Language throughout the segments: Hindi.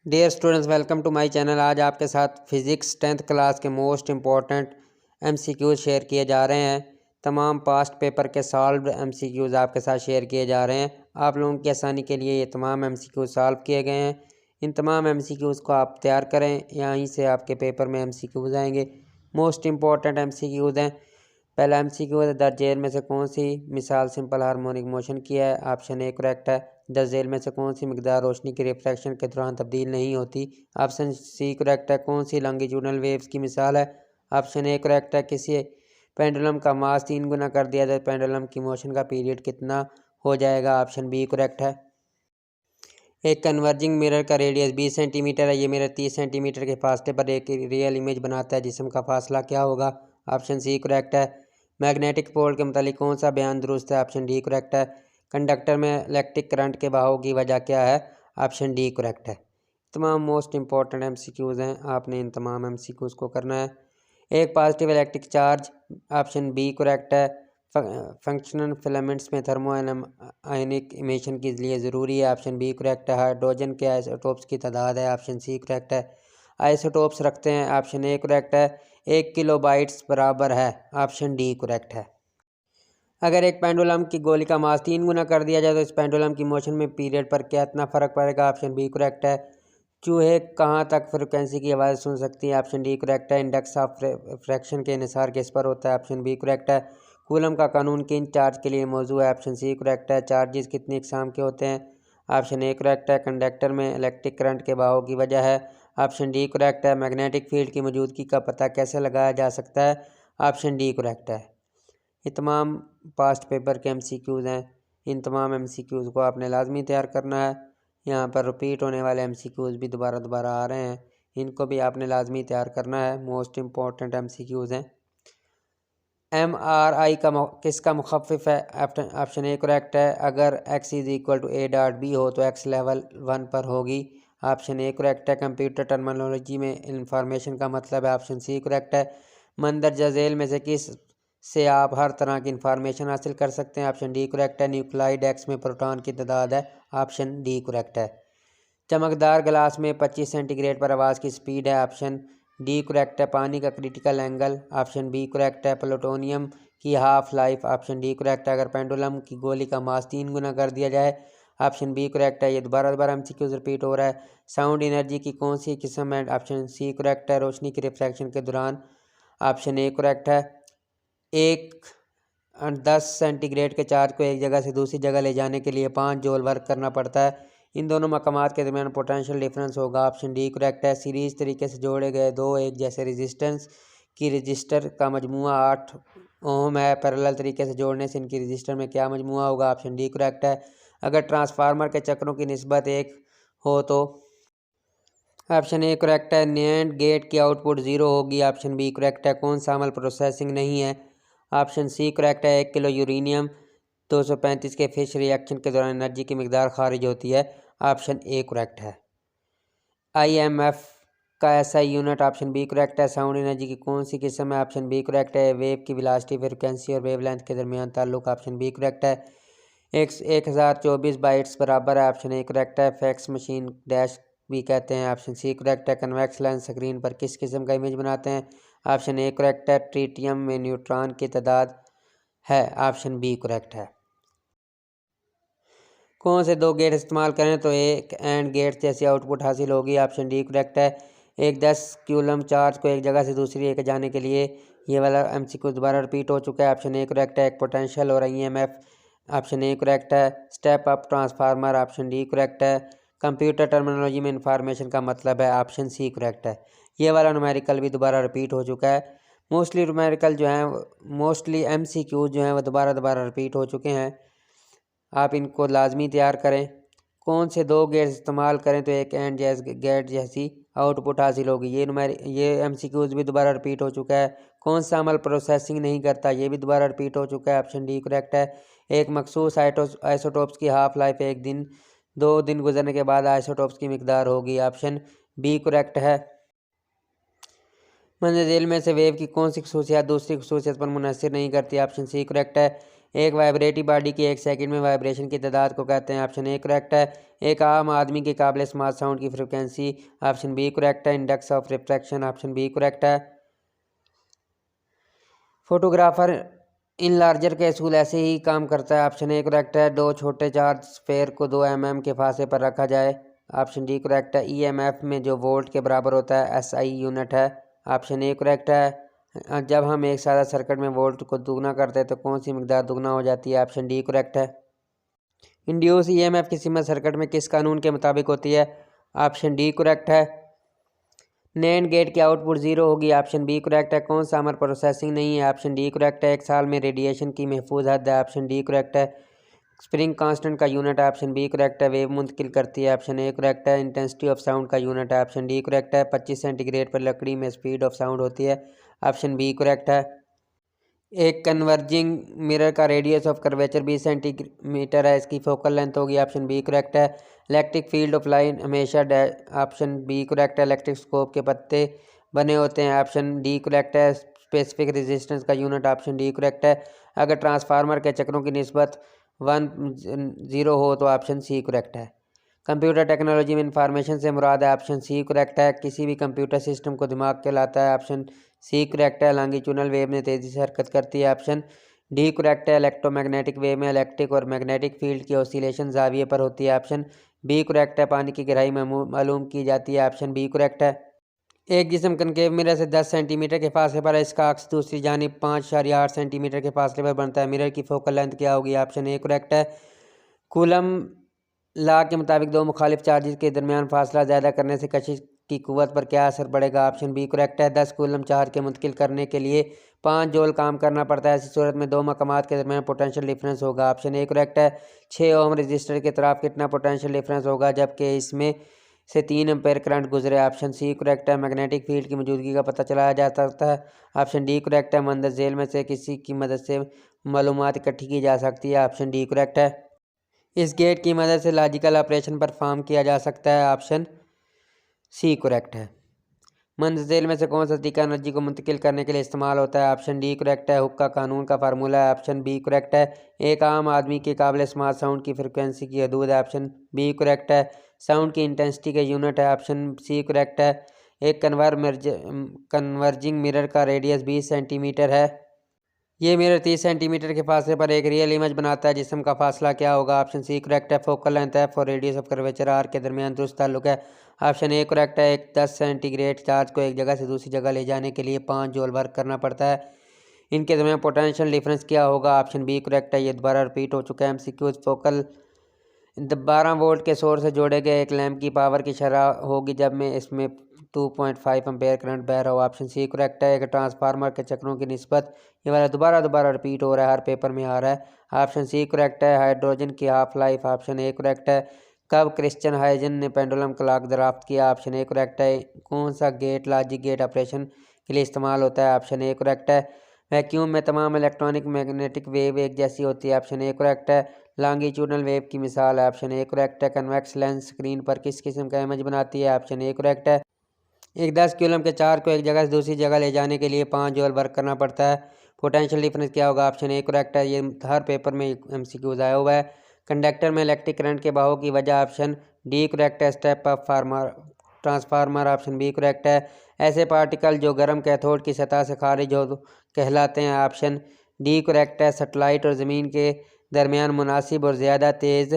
Dear students, welcome to my channel. आज आपके साथ फिज़िक्स 10th क्लास के मोस्ट इम्पॉर्टेंट एमसीक्यूज़ शेयर किए जा रहे हैं। तमाम पास्ट पेपर के सॉल्व्ड एमसीक्यूज़ आपके साथ शेयर किए जा रहे हैं। आप लोगों की आसानी के लिए ये तमाम एमसीक्यूज़ सॉल्व किए गए हैं। इन तमाम एमसीक्यूज़ को आप तैयार करें, यहीं से आपके पेपर में एमसीक्यूज़ आएंगे। मोस्ट इम्पॉर्टेंट एमसीक्यूज़ हैं। पहला एमसीक्यू है, दर्ज झेल में से कौन सी मिसाल सिंपल हार्मोनिक मोशन की है? ऑप्शन ए करेक्ट है। दर्ज झेल में से कौन सी मिकदार रोशनी की रिफ्रैक्शन के दौरान तब्दील नहीं होती? ऑप्शन सी करेक्ट है। कौन सी लॉन्गिट्यूडनल वेव्स की मिसाल है? ऑप्शन ए करेक्ट है। किसी पेंडुलम का मास 3 गुना कर दिया जाए, पेंडुलम की मोशन का पीरियड कितना हो जाएगा? ऑप्शन बी करेक्ट है। एक कन्वर्जिंग मिरर का रेडियस 20 सेंटीमीटर है। ये मिरर 30 सेंटीमीटर के फासले पर एक रियल इमेज बनाता है। जिस्म का फासला क्या होगा? ऑप्शन सी करेक्ट है। मैग्नेटिक पोल के मुतालिक कौन सा बयान दुरुस्त है? ऑप्शन डी करेक्ट है। कंडक्टर में इलेक्ट्रिक करंट के बहाव की वजह क्या है? ऑप्शन डी करेक्ट है। तमाम मोस्ट इंपॉर्टेंट एमसीक्यूज़ हैं, आपने इन तमाम एमसीक्यूज़ को करना है। एक positive electric charge, option B correct है। फंक्शनल फिलामेंट्स में थर्मो आयनिक इमिशन के लिए ज़रूरी है। ऑप्शन बी करेक्ट है। हाइड्रोजन के आइसोटोप्स की तादाद है। ऑप्शन सी करेक्ट है। आइसोटोप्स रखते हैं। ऑप्शन ए करेक्ट है। 1 किलोबाइट्स बराबर है। ऑप्शन डी करेक्ट है। अगर एक पेंडुलम की गोली का मास 3 गुना कर दिया जाए तो इस पेंडुलम की मोशन में पीरियड पर कितना फ़र्क पड़ेगा? ऑप्शन बी करेक्ट है। चूहे कहाँ तक फ्रिक्वेंसी की आवाज़ सुन सकती है? ऑप्शन डी करेक्ट है। इंडेक्स ऑफ फ्रैक्शन के इन्हिसार किस पर होता है? ऑप्शन बी करेक्ट है। कूलम का कानून किन चार्ज के लिए मौजूद है? ऑप्शन सी करेक्ट है। चार्जेस कितनी इकसाम के होते हैं? ऑप्शन ए करेक्ट है। कंडक्टर में इलेक्ट्रिक करंट के बहाव की वजह है। ऑप्शन डी करेक्ट है। मैग्नेटिक फील्ड की मौजूदगी का पता कैसे लगाया जा सकता है? ऑप्शन डी करेक्ट है। ये तमाम पास्ट पेपर के एमसीक्यूज़ हैं। इन तमाम एमसीक्यूज़ को आपने लाजमी तैयार करना है। यहाँ पर रिपीट होने वाले एमसीक्यूज़ भी दोबारा दोबारा आ रहे हैं, इनको भी आपने लाजमी तैयार करना है। मोस्ट इम्पॉर्टेंट एमसीक्यूज़ हैं। MRI का किसका मुखफ़िफ़ है? ऑप्शन ए करेक्ट है। अगर x = a.b हो तो x लेवल 1 पर होगी। ऑप्शन ए करेक्ट है। कंप्यूटर टर्मिनोलॉजी में इंफॉर्मेशन का मतलब है। ऑप्शन सी करेक्ट है। मंदरजा झेल में से किस से आप हर तरह की इंफॉर्मेशन हासिल कर सकते हैं? ऑप्शन डी करेक्ट है। न्यूक्लियोइड एक्स में प्रोटॉन की तादाद है। ऑप्शन डी करेक्ट है। चमकदार गिलास में 25 सेंटीग्रेड पर आवाज़ की स्पीड है। ऑप्शन डी करेक्ट है। पानी का critical angle, option B correct है। प्लूटोनियम की half life, option D correct है। अगर पेंडुलम की गोली का मास 3 गुना कर दिया जाए, ऑप्शन बी करेक्ट है। ये दोबारा दोबारा एमसीक्यूज रिपीट हो रहा है। साउंड एनर्जी की कौन सी किस्म है? ऑप्शन सी करेक्ट है। रोशनी की रिफ्रैक्शन के दौरान, ऑप्शन ए करेक्ट है। एक 10 सेंटीग्रेड के चार्ज को एक जगह से दूसरी जगह ले जाने के लिए 5 जूल वर्क करना पड़ता है। इन दोनों मकामात के दरमियान पोटेंशियल डिफरेंस होगा। ऑप्शन डी करेक्ट है। सीरीज तरीके से जोड़े गए दो एक जैसे रेजिस्टेंस की रजिस्टर का मजमूआ 8 ओम है। पैरेलल तरीके से जोड़ने से इनकी रजिस्टर में क्या मजमूआ होगा? ऑप्शन डी करेक्ट है। अगर ट्रांसफार्मर के चक्रों की निस्बत 1 हो तो, ऑप्शन ए करेक्ट है। नैंड गेट की आउटपुट 0 होगी। ऑप्शन बी करेक्ट है। कौन सा अमल प्रोसेसिंग नहीं है? ऑप्शन सी करेक्ट है। 1 किलो यूरेनियम 235 के फिश रिएक्शन के दौरान एनर्जी की मिकदार खारिज होती है। ऑप्शन ए करेक्ट है। IMF का SI unit, option B correct है। साउंड एनर्जी की कौन सी किस्म है? ऑप्शन बी करेक्ट है। वेव की वेलोसिटी, फ्रिक्वेंसी और वेवलेंथ के दरमियान ताल्लुक, ऑप्शन बी करेक्ट है। 1024 बाइट्स बराबर है। ऑप्शन ए करेक्ट है। फैक्स मशीन डैश भी कहते हैं, ऑप्शन सी करेक्ट है। कन्वेक्स लेंस स्क्रीन पर किस किस्म का इमेज बनाते हैं? ऑप्शन ए करेक्ट है। ट्रिटियम में न्यूट्रॉन की तादाद है। ऑप्शन बी करेक्ट है। कौन से दो गेट इस्तेमाल करें तो एक एंड गेट जैसी आउटपुट हासिल होगी? ऑप्शन डी करेक्ट है। एक 10 कूलम चार्ज को एक जगह से दूसरी लेकर जाने के लिए, ये वाला एमसीक्यू दोबारा रिपीट हो चुका है। ऑप्शन ए करेक्ट है। एक पोटेंशियल और IMF, ऑप्शन ए करेक्ट है। Step up transformer, option D correct है। कंप्यूटर टर्मिनोलॉजी में इंफॉर्मेशन का मतलब है, ऑप्शन सी करेक्ट है। ये वाला न्यूमेरिकल भी दोबारा रिपीट हो चुका है। मोस्टली न्यूमेरिकल जो हैं, मोस्टली एमसीक्यू जो हैं वो दोबारा दोबारा रिपीट हो चुके हैं। आप इनको लाजमी तैयार करें। कौन से दो गेट्स इस्तेमाल करें तो एक एंड गेट जैसी आउटपुट हासिल होगी? ये एमसीक्यूज भी दोबारा रिपीट हो चुका है। कौन सा अमल प्रोसेसिंग नहीं करता? ये भी दोबारा रिपीट हो चुका है। ऑप्शन डी करेक्ट है। एक मखसूस आइसोटोप्स की हाफ लाइफ 1 दिन 2 दिन गुजरने के बाद आइसोटोप्स की मिकदार होगी। ऑप्शन बी करेक्ट है। मंद झेल में से वेव की कौन सी खसूसियात दूसरी खसूसियत पर मुनहसर नहीं करती? ऑप्शन सी करेक्ट है। एक वाइब्रेटिव बॉडी की एक सेकंड में वाइब्रेशन की तादाद को कहते हैं। ऑप्शन ए करेक्ट है। एक आम आदमी के काबिल स्मार्ट साउंड की फ्रिक्वेंसी। ऑप्शन बी करेक्ट है। Index of refraction. Option B correct है। फोटोग्राफर इन लार्जर के असूल ऐसे ही काम करता है। ऑप्शन ए करेक्ट है। दो छोटे चार्ज स्फेयर को 2 mm के फासले पर रखा जाए। ऑप्शन डी करेक्ट है। ईएमएफ में जो वोल्ट के बराबर होता है एसआई यूनिट है। ऑप्शन ए करेक्ट है। जब हम एक सादा सर्किट में वोल्ट को दुगना करते हैं तो कौन सी मिकदार दुगना हो जाती है। ऑप्शन डी करेक्ट है। इंड्यूस ईएमएफ की सीमा सर्किट में किस कानून के मुताबिक होती है। ऑप्शन डी करेक्ट है। नैंड गेट की आउटपुट 0 होगी। ऑप्शन बी करेक्ट है। कौन सा अमर प्रोसेसिंग नहीं है। ऑप्शन डी करेक्ट है। एक साल में रेडिएशन की महफूज हद है। ऑप्शन डी करेक्ट है। स्प्रिंग कांस्टेंट का यूनिट है। ऑप्शन बी करेक्ट है। वेव मुंतकिल करती है। ऑप्शन ए करेक्ट है। इंटेंसिटी ऑफ साउंड का यूनिट है। ऑप्शन डी करेक्ट है। 25 सेंटीग्रेड पर लकड़ी में स्पीड ऑफ साउंड होती है। ऑप्शन बी करेक्ट है। एक कन्वर्जिंग मिरर का रेडियस ऑफ कर्वेचर 20 सेंटीमीटर है। इसकी फोकल लेंथ होगी। ऑप्शन बी करेक्ट है। इलेक्ट्रिक फील्ड ऑफ लाइन हमेशा ऑप्शन बी करेक्ट है। इलेक्ट्रिक स्कोप के पत्ते बने होते हैं। ऑप्शन डी करेक्ट है। स्पेसिफिक रेजिस्टेंस का यूनिट। ऑप्शन डी करेक्ट है। अगर ट्रांसफार्मर के चक्रों की निस्बत 1:0 हो तो ऑप्शन सी करेक्ट है। कंप्यूटर टेक्नोलॉजी में इंफॉर्मेशन से मुराद है। ऑप्शन सी करेक्ट है। किसी भी कंप्यूटर सिस्टम को दिमाग कहलाता है। ऑप्शन सी करेक्ट है। लॉन्गिट्यूडनल वेव में तेज़ी से हरकत करती है। ऑप्शन डी करेक्ट है। इलेक्ट्रोमैग्नेटिक वेव में इलेक्ट्रिक और मैग्नेटिक फील्ड की ऑसिलेशन जाविये पर होती है। ऑप्शन बी करेक्ट है। पानी की गहराई मालूम की जाती है। ऑप्शन बी करेक्ट है। एक जिस्म कनकेव मिरर से 10 सेंटीमीटर के फासले पर है। इसका अक्स दूसरी जानिब 5.8 सेंटीमीटर के फासले पर बनता है। मिरर की फोकल लेंथ क्या होगी। ऑप्शन ए करेक्ट है। कूलम लॉ के मुताबिक दो मुखालिफ चार्जेस के दरमियान फासला ज़्यादा करने से कशिश की कुव्वत पर क्या असर पड़ेगा। ऑप्शन बी करेक्ट है। 10 कूलम चार्ज के मुंतकिल करने के लिए 5 जूल काम करना पड़ता है। ऐसी सूरत में दो मकामात के दरमियान पोटेंशियल डिफरेंस होगा। ऑप्शन ए करेक्ट है। 6 ओम रजिस्टर के तरफ कितना पोटेंशियल डिफरेंस होगा जबकि इसमें से 3 एम्पेयर करंट गुजरे। ऑप्शन सी करेक्ट है। मैग्नेटिक फील्ड की मौजूदगी का पता चलाया जा सकता है। ऑप्शन डी करेक्ट है। मंदर झेल में से किसी की मदद से मालूमात इकट्ठी की जा सकती है। ऑप्शन डी करेक्ट है। इस गेट की मदद से लॉजिकल ऑपरेशन परफॉर्म किया जा सकता है। ऑप्शन सी करेक्ट है। मंजिल में से कौन सा तरीका एनर्जी को मुंतकिल करने के लिए इस्तेमाल होता है। ऑप्शन डी करेक्ट है। हुक का कानून का फार्मूला है। ऑप्शन बी करेक्ट है। एक आम आदमी के काबिल स्मार्ट साउंड की फ्रिक्वेंसी की हदूद है। ऑप्शन बी करेक्ट है। साउंड की इंटेंसिटी का यूनिट है। ऑप्शन सी करेक्ट है। एक कन्वर्जिंग मिरर का रेडियस 20 सेंटीमीटर है। ये मिरर 30 सेंटीमीटर के फासले पर एक रियल इमेज बनाता है। जिस्म का फासला क्या होगा। ऑप्शन सी करेक्ट है। फोकल लेंथ एफ और रेडियस ऑफ कर्वेचर आर के दरमियान दुरुस्त ताल्लुक है। ऑप्शन ए करेक्ट है। एक 10 सेंटीग्रेड चार्ज को एक जगह से दूसरी जगह ले जाने के लिए 5 जूल वर्क करना पड़ता है। इनके दरमियान पोटेंशियल डिफरेंस क्या होगा। ऑप्शन बी करेक्ट है। ये दोबारा रिपीट हो चुका है। एमसीक्यूज फोकल 12 वोल्ट के सोर्स से जोड़े गए एक लैंप की पावर की शरह होगी जब में इसमें 2.5 एम्पेयर करंट बह रहा हो। ऑप्शन सी करेक्ट है। एक ट्रांसफार्मर के चक्रों की निस्बत ये वाला दोबारा रिपीट हो रहा है। हर पेपर में आ रहा है। ऑप्शन सी करेक्ट है। हाइड्रोजन की half life. Option A correct है। कब क्रिश्चियन हाइजन ने पेंडुलम क्लॉक दराफ्त किया। ऑप्शन ए करेक्ट है। कौन सा गेट लॉजिक गेट ऑपरेशन के लिए इस्तेमाल होता है। ऑप्शन ए करेक्ट है। वैक्यूम में तमाम इलेक्ट्रॉनिक मैग्नेटिक वेव एक जैसी होती है। ऑप्शन ए करेक्ट है। लॉन्गिट्यूडनल वेव की मिसाल है। ऑप्शन ए करेक्ट है। कन्वेक्स लेंस स्क्रीन पर किस किस्म का इमेज बनाती है। ऑप्शन ए करेक्ट है। एक 10 कूलम के चार्ज को एक जगह से दूसरी जगह ले जाने के लिए 5 जूल वर्क करना पड़ता है। पोटेंशियल डिफरेंस क्या होगा। ऑप्शन ए करेक्ट है। ये हर पेपर में एमसीक्यूज आया हुआ है। कंडक्टर में इलेक्ट्रिक करंट के बहाव की वजह। ऑप्शन डी करेक्ट है। Step up transformer. Option B correct है। ऐसे पार्टिकल जो गर्म कैथोड की सतह से खारिज हो कहलाते हैं। ऑप्शन डी करेक्ट है। सैटेलाइट और ज़मीन के दरमियान मुनासिब और ज़्यादा तेज़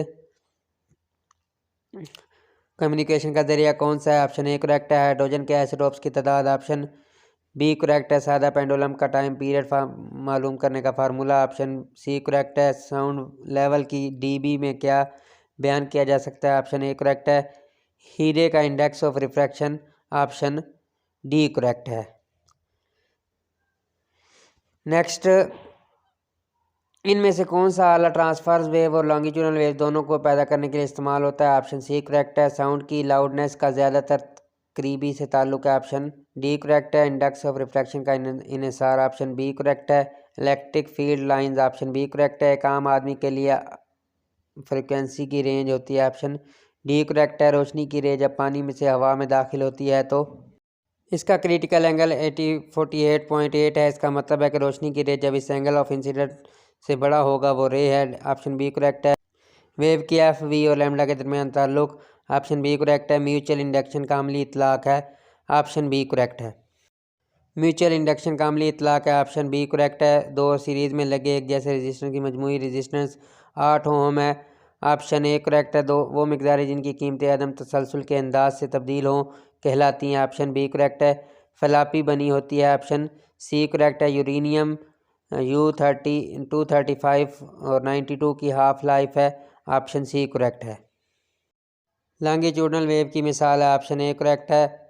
कम्युनिकेशन का जरिया कौन सा है। ऑप्शन ए करेक्ट है। हाइड्रोजन के आइसोटोप्स की तादाद। ऑप्शन बी करेक्ट है। सादा पेंडुलम का टाइम पीरियड मालूम करने का फार्मूला। ऑप्शन सी करेक्ट है। साउंड लेवल की डीबी में क्या बयान किया जा सकता है। ऑप्शन ए करेक्ट है। हीरे का index of refraction. Option D correct है। नेक्स्ट, इनमें से कौन सा आला ट्रांसफर्स वेव और लॉन्गिट्यूडनल वेव दोनों को पैदा करने के लिए इस्तेमाल होता है। ऑप्शन सी करेक्ट है। साउंड की लाउडनेस का ज़्यादातर करीबी से ताल्लुक है। ऑप्शन डी करेक्ट है। इंडेक्स ऑफ रिफ्रैक्शन का इन्हिसार। ऑप्शन बी करेक्ट है। Electric field lines. Option B correct है। एक आम आदमी के लिए फ्रिक्वेंसी की रेंज होती है। ऑप्शन डी करेक्ट है। रोशनी की रेंज जब पानी में से हवा में दाखिल होती है तो इसका क्रिटिकल एंगल 48.8 है। इसका मतलब है कि रोशनी की रेंज जब इस एंगल ऑफ इंसिडेंट से बड़ा होगा वो रे है, ऑप्शन बी करेक्ट है। वेव की एफ वी और लैम्डा के दरमियान ताल्लुक, ऑप्शन बी करेक्ट है। म्यूचुअल इंडक्शन का अमली इतलाक है, ऑप्शन बी करेक्ट है। म्यूचुअल इंडक्शन का अमली इतलाक है, ऑप्शन बी करेक्ट है। दो सीरीज़ में लगे एक जैसे रजिस्टेंस की मजमूई रजिस्टेंस 8 ओम है, ऑप्शन ए करेक्ट है। दो वो मिकदारें जिनकी कीमतें अदम तसलसल के अंदाज से तब्दील हों कहलाती हैं, ऑप्शन बी करेक्ट है। फलापी बनी होती है, ऑप्शन सी करेक्ट है। यूरेनियम U30 235 और 92 की हाफ लाइफ है, ऑप्शन सी करेक्ट है। लॉन्गिट्यूडनल वेव की मिसाल है, ऑप्शन ए करेक्ट है।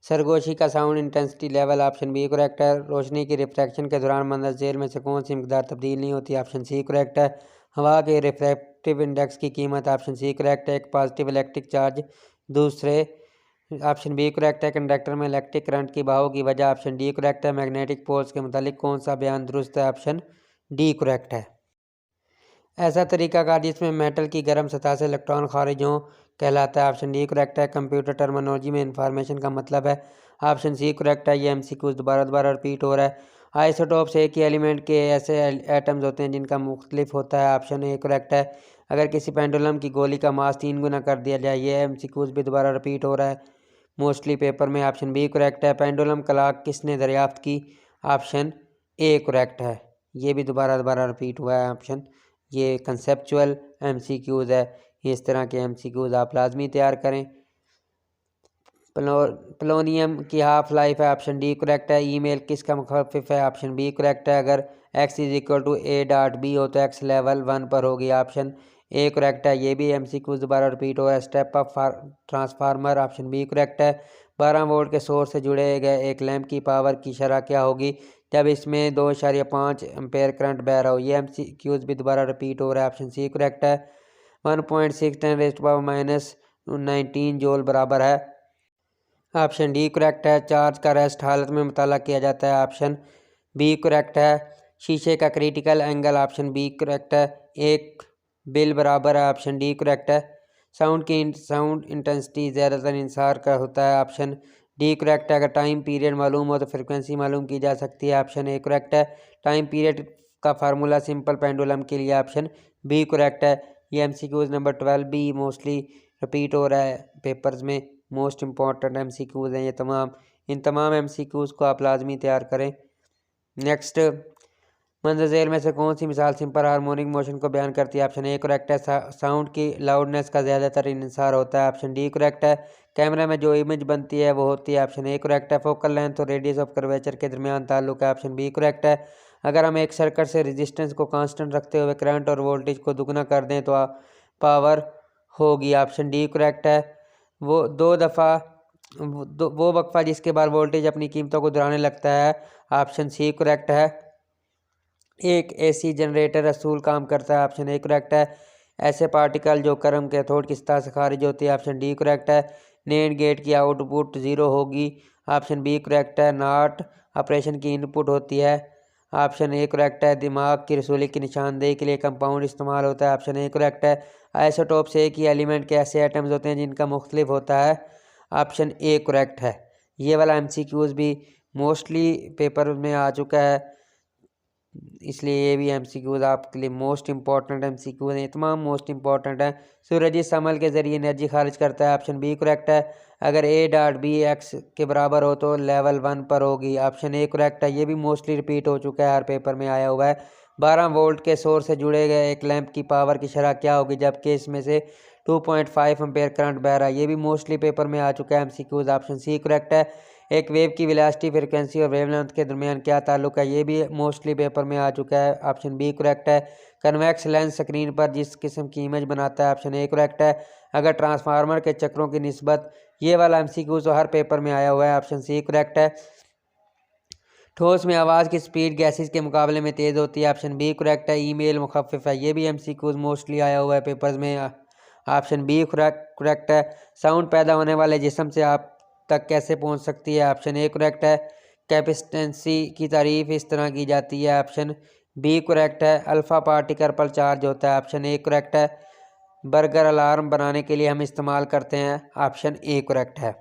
सरगोशी का sound intensity level, option B correct है। रोशनी की रिफ्रैक्शन के दौरान मंदर झेल में से कौन सी मिकदार तब्दील नहीं होती, ऑप्शन सी करेक्ट है। हवा के रिफ्रैक्टिव इंडेक्स की कीमत, ऑप्शन सी करेक्ट है। एक पॉजिटिव इलेक्ट्रिक चार्ज दूसरे, ऑप्शन बी करेक्ट है। कंडक्टर में इलेक्ट्रिक करंट की बहाव की वजह, ऑप्शन डी करेक्ट है। मैग्नेटिक पोल्स के मुतालिक कौन सा बयान दुरुस्त है, ऑप्शन डी करेक्ट है। ऐसा तरीकाकार जिसमें मेटल की गर्म सतह से इलेक्ट्रॉन खारिज हों कहलाता है, ऑप्शन डी करेक्ट है। कंप्यूटर टर्मिनोलॉजी में इंफॉर्मेशन का मतलब है, ऑप्शन सी करेक्ट है। ये एमसीक्यूज दोबारा दोबारा रिपीट हो रहा है। आइसोटोप्स एक ही एलिमेंट के ऐसे एटम्स होते हैं जिनका मुख्तलिफ होता है, ऑप्शन ए करेक्ट है। अगर किसी पेंडुलम की गोली का मास 3 गुना कर दिया जाए, ये एमसीक्यूज भी दोबारा रिपीट हो रहा है मोस्टली पेपर में, ऑप्शन बी करेक्ट है। पेंडुलम क्लॉक किसने दरियाफ्त की, ऑप्शन ए करेक्ट है। ये भी दोबारा दोबारा रिपीट हुआ है ऑप्शन। ये कंसेप्चुअल एमसीक्यूज है, इस तरह के एमसीक्यूज आप लाजमी तैयार करें। पोलोनियम की हाफ लाइफ है, ऑप्शन डी करेक्ट है। ईमेल किसका मुखफ़िफ है, ऑप्शन बी करेक्ट है। अगर x is equal to A dot B हो तो x लेवल 1 पर होगी, ऑप्शन ए करेक्ट है। ये भी एमसीक्यूज दोबारा रिपीट हो रहा है। Step up transformer, option B correct है। 12 वोल्ट के सोर्स से जुड़े गए एक लैंप की पावर की शरह क्या होगी जब इसमें 2.5 एम्पेयर करंट बह रहा हो, ये एमसीक्यूज भी दोबारा रिपीट हो रहा है, ऑप्शन सी करेक्ट है। 1.6 10⁻19 जूल बराबर है, ऑप्शन डी करेक्ट है। चार्ज का रेस्ट हालत में मुताला किया जाता है, ऑप्शन बी करेक्ट है। शीशे का critical angle, option B correct है, 1 बिल बराबर है, ऑप्शन डी करेक्ट है। साउंड इंटेंसिटी ज़्यादातर इंसार का होता है, ऑप्शन डी करेक्ट है। अगर टाइम पीरियड मालूम हो तो फ्रिक्वेंसी मालूम की जा सकती है, ऑप्शन ए करेक्ट है। टाइम पीरियड का फार्मूला सिंपल पेंडुलम के लिए, ऑप्शन बी करेक्ट है। ये एमसीक्यूज नंबर 12 भी मोस्टली रिपीट हो रहा है पेपर्स में, मोस्ट इंपॉर्टेंट एमसीक्यूज हैं ये तमाम। इन तमाम एमसीक्यूज को आप लाजमी तैयार करें। नेक्स्ट, मंजर झेल में से कौन सी मिसाल सिंपल हार्मोनिक मोशन को बयान करती है, ऑप्शन ए करेक्ट है। साउंड की लाउडनेस का ज़्यादातर इंसार होता है, ऑप्शन डी करेक्ट है। कैमरा में जो इमेज बनती है वो होती है, ऑप्शन ए करेक्ट है। फोकल लेंथ और रेडियस ऑफ कर्वेचर के दरमियान ताल्लुक है, ऑप्शन बी करेक्ट है। अगर हम एक सर्किट से रेजिस्टेंस को कांस्टेंट रखते हुए करंट और वोल्टेज को दुगना कर दें तो पावर होगी, ऑप्शन डी करेक्ट है। वो वक्फा जिसके बाद वोल्टेज अपनी कीमतों को दोहराने लगता है, ऑप्शन सी करेक्ट है। एक एसी जनरेटर असूल काम करता है, ऑप्शन ए करेक्ट है। ऐसे पार्टिकल जो कर्म कैथोड की सतह से खारिज होती है, ऑप्शन डी करेक्ट है। नेट गेट की आउटपुट 0 होगी, ऑप्शन बी करेक्ट है। नॉट ऑपरेशन की इनपुट होती है, ऑप्शन ए करेक्ट है। दिमाग की रसूली की निशानदेही के लिए कंपाउंड इस्तेमाल होता है, ऑप्शन ए करेक्ट है। आइसोटोप से एक ही एलिमेंट के ऐसे एटम्स होते हैं जिनका मुख्तलिफ होता है, ऑप्शन ए करेक्ट है। ये वाला एमसीक्यूज भी मोस्टली पेपर में आ चुका है, इसलिए ये भी एमसीक्यूज आपके लिए मोस्ट इंपॉर्टेंट एमसीक्यूज हैं, तमाम मोस्ट इंपॉर्टेंट हैं। सूरज इस अमल के ज़रिए एनर्जी खारिज करता है, ऑप्शन बी करेक्ट है। अगर ए डॉट बी एक्स के बराबर हो तो लेवल 1 पर होगी, ऑप्शन ए करेक्ट है। ये भी मोस्टली रिपीट हो चुका है, हर पेपर में आया हुआ है। 12 वोल्ट के सोर्स से जुड़े गए एक लैंप की पावर की शरह क्या होगी जबकि इसमें से 2.5 एम्पेयर करंट बह रहा है, ये भी मोस्टली पेपर में आ चुका है एमसीक्यूज, ऑप्शन सी करेक्ट है। एक वेव की वेलोसिटी फ्रिक्वेंसी और वेवलेंथ के दरमियान क्या ताल्लुक है, ये भी मोस्टली पेपर में आ चुका है, ऑप्शन बी करेक्ट है। कन्वेक्स लेंस स्क्रीन पर जिस किस्म की इमेज बनाता है, ऑप्शन ए करेक्ट है। अगर ट्रांसफार्मर के चक्रों की निस्बत, ये वाला एमसीक्यू तो हर पेपर में आया हुआ है, ऑप्शन सी करेक्ट है। ठोस में आवाज़ की स्पीड गैसेस के मुकाबले में तेज़ होती है, ऑप्शन बी करेक्ट है। ईमेल मुखफ़िफ है, ये भी एमसीक्यूज मोस्टली आया हुआ है पेपर्स में, ऑप्शन बी करेक्ट है। साउंड पैदा होने वाले जिस्म से आप तक कैसे पहुंच सकती है, ऑप्शन ए करेक्ट है। कैपेसिटेंसी की तारीफ इस तरह की जाती है, ऑप्शन बी करेक्ट है। अल्फ़ा पार्टिकल पर चार्ज होता है, ऑप्शन ए करेक्ट है। बर्गर अलार्म बनाने के लिए हम इस्तेमाल करते हैं, ऑप्शन ए करेक्ट है।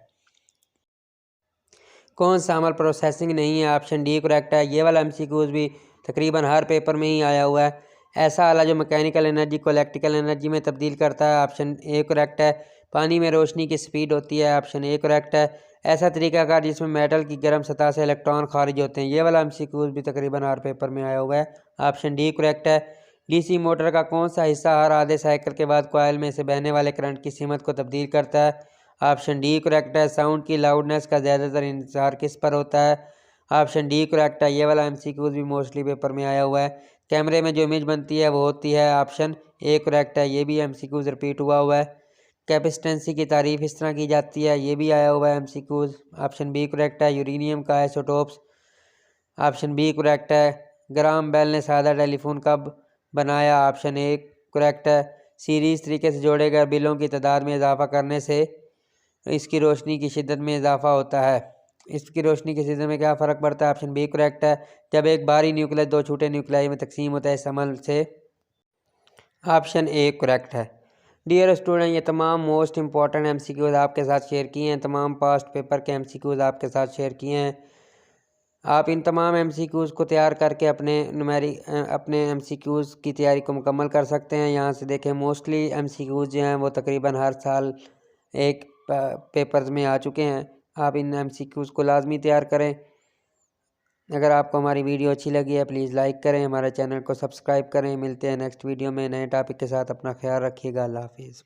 कौन सा अमल प्रोसेसिंग नहीं है, ऑप्शन डी करेक्ट है। ये वाला एमसीक्यूज भी तकरीबन हर पेपर में ही आया हुआ है, ऐसा आला जो मैकेनिकल एनर्जी को इलेक्ट्रिकल एनर्जी में तब्दील करता है। ऑप्शन ए करेक्ट है। पानी में रोशनी की स्पीड होती है। ऑप्शन ए करेक्ट है। ऐसा तरीकाकार जिसमें मेटल की गर्म सतह से इलेक्ट्रॉन खारिज होते हैं। ये वाला एमसीक्यूज भी तकरीबन हर पेपर में आया हुआ है। ऑप्शन डी करेक्ट है। डीसी मोटर का कौन सा हिस्सा हर आधे साइकिल के बाद कॉइल में से बहने वाले करंट की सीमत को तब्दील करता है। ऑप्शन डी करेक्ट है। साउंड की लाउडनेस का ज़्यादातर इंतजार किस पर होता है। ऑप्शन डी करेक्ट है। ये वाला एमसीक्यूज भी मोस्टली पेपर में आया हुआ है। कैमरे में जो इमेज बनती है वो होती है। ऑप्शन ए करेक्ट है। ये भी एमसीक्यूज रिपीट हुआ है। कैपेसिटेंसी की तारीफ इस तरह की जाती है। ये भी आया हुआ है एमसीक्यूज। ऑप्शन बी करेक्ट है। यूरेनियम का आइसोटोप्स। ऑप्शन बी करेक्ट है। ग्राम बेल ने सादा टेलीफोन कब बनाया। ऑप्शन ए करेक्ट है। सीरीज तरीके से जोड़े गए बिलों की तादाद में इजाफा करने से इसकी रोशनी की शिद्दत में इजाफा होता है। इसकी रोशनी की शिद्दत में क्या फ़र्क पड़ता है। ऑप्शन बी करेक्ट है। जब एक बाहरी न्यूक्लियस दो छोटे न्यूक्लियाई में तकसीम होता है इस अमल से। ऑप्शन ए करेक्ट है। डियर स्टूडेंट, ये तमाम मोस्ट इंपॉर्टेंट एमसीक्यूज आपके साथ शेयर किए हैं। तमाम पास्ट पेपर के एमसीक्यूज आपके साथ शेयर किए हैं। आप इन तमाम एमसीक्यूज को तैयार करके अपने एमसीक्यूज की तैयारी को मुकम्मल कर सकते हैं। यहाँ से देखें, मोस्टली एमसीक्यूज जो हैं वो तकरीबन हर साल एक पेपर्स में आ चुके हैं। आप इन एमसीक्यूज को लाजमी तैयार करें। अगर आपको हमारी वीडियो अच्छी लगी है प्लीज़ लाइक करें, हमारे चैनल को सब्सक्राइब करें। मिलते हैं नेक्स्ट वीडियो में नए टॉपिक के साथ। अपना ख्याल रखिएगा। अल्लाह हाफिज़।